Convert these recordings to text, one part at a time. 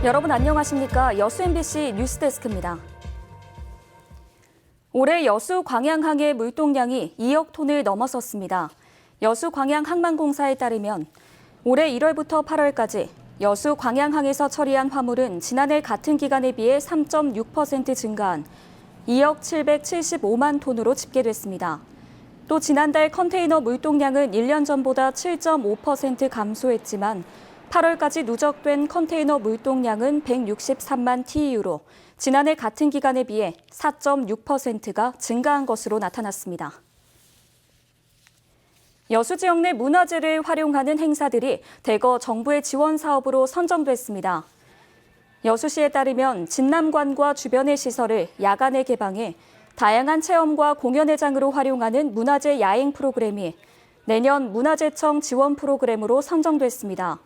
여러분 안녕하십니까? 여수 MBC 뉴스데스크입니다. 올해 여수 광양항의 물동량이 2억 톤을 넘어섰습니다. 여수 광양항만공사에 따르면 올해 1월부터 8월까지 여수 광양항에서 처리한 화물은 지난해 같은 기간에 비해 3.6% 증가한 2억 775만 톤으로 집계됐습니다. 또 지난달 컨테이너 물동량은 1년 전보다 7.5% 감소했지만 8월까지 누적된 컨테이너 물동량은 163만 TEU로 지난해 같은 기간에 비해 4.6%가 증가한 것으로 나타났습니다. 여수 지역 내 문화재를 활용하는 행사들이 대거 정부의 지원 사업으로 선정됐습니다. 여수시에 따르면 진남관과 주변의 시설을 야간에 개방해 다양한 체험과 공연회장으로 활용하는 문화재 야행 프로그램이 내년 문화재청 지원 프로그램으로 선정됐습니다.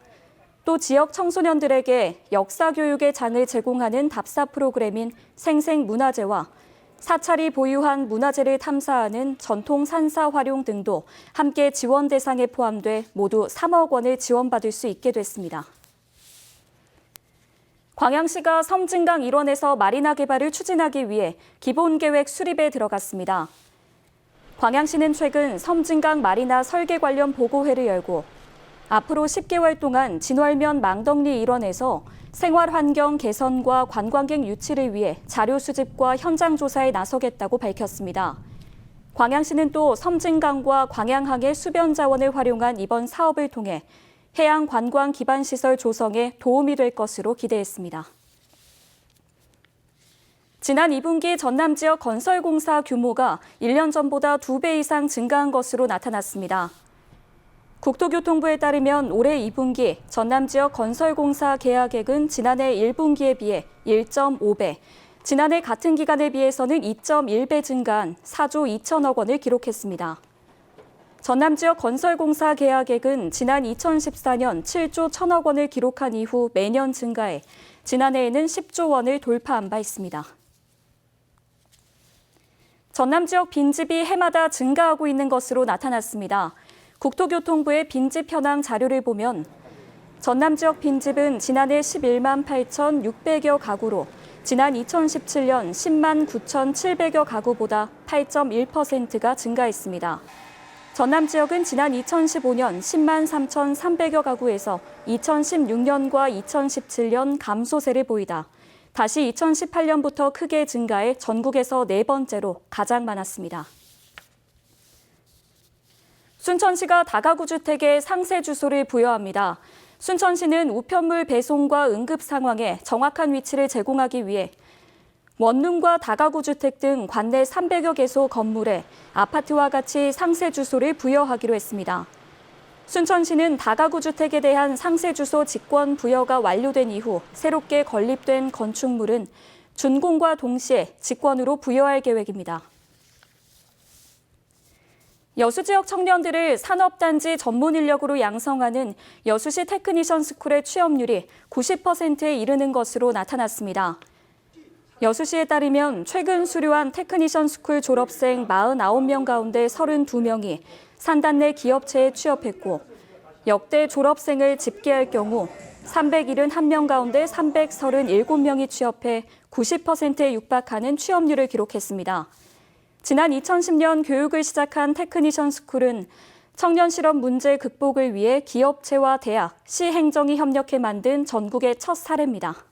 또 지역 청소년들에게 역사 교육의 장을 제공하는 답사 프로그램인 생생문화재와 사찰이 보유한 문화재를 탐사하는 전통 산사 활용 등도 함께 지원 대상에 포함돼 모두 3억 원을 지원받을 수 있게 됐습니다. 광양시가 섬진강 일원에서 마리나 개발을 추진하기 위해 기본계획 수립에 들어갔습니다. 광양시는 최근 섬진강 마리나 설계 관련 보고회를 열고 앞으로 10개월 동안 진월면 망덕리 일원에서 생활환경 개선과 관광객 유치를 위해 자료 수집과 현장 조사에 나서겠다고 밝혔습니다. 광양시는 또 섬진강과 광양항의 수변 자원을 활용한 이번 사업을 통해 해양 관광 기반 시설 조성에 도움이 될 것으로 기대했습니다. 지난 2분기 전남 지역 건설공사 규모가 1년 전보다 2배 이상 증가한 것으로 나타났습니다. 국토교통부에 따르면 올해 2분기 전남 지역 건설공사 계약액은 지난해 1분기에 비해 1.5배, 지난해 같은 기간에 비해서는 2.1배 증가한 4조 2천억 원을 기록했습니다. 전남 지역 건설공사 계약액은 지난 2014년 7조 1천억 원을 기록한 이후 매년 증가해 지난해에는 10조 원을 돌파한 바 있습니다. 전남 지역 빈집이 해마다 증가하고 있는 것으로 나타났습니다. 국토교통부의 빈집 현황 자료를 보면 전남 지역 빈집은 지난해 11만 8,600여 가구로 지난 2017년 10만 9,700여 가구보다 8.1%가 증가했습니다. 전남 지역은 지난 2015년 10만 3,300여 가구에서 2016년과 2017년 감소세를 보이다 다시 2018년부터 크게 증가해 전국에서 네 번째로 가장 많았습니다. 순천시가 다가구 주택에 상세 주소를 부여합니다. 순천시는 우편물 배송과 응급 상황에 정확한 위치를 제공하기 위해 원룸과 다가구 주택 등 관내 300여 개소 건물에 아파트와 같이 상세 주소를 부여하기로 했습니다. 순천시는 다가구 주택에 대한 상세 주소 직권 부여가 완료된 이후 새롭게 건립된 건축물은 준공과 동시에 직권으로 부여할 계획입니다. 여수 지역 청년들을 산업단지 전문 인력으로 양성하는 여수시 테크니션 스쿨의 취업률이 90%에 이르는 것으로 나타났습니다. 여수시에 따르면 최근 수료한 테크니션 스쿨 졸업생 49명 가운데 32명이 산단 내 기업체에 취업했고 역대 졸업생을 집계할 경우 371명 가운데 337명이 취업해 90%에 육박하는 취업률을 기록했습니다. 지난 2010년 교육을 시작한 테크니션 스쿨은 청년 실업 문제 극복을 위해 기업체와 대학, 시 행정이 협력해 만든 전국의 첫 사례입니다.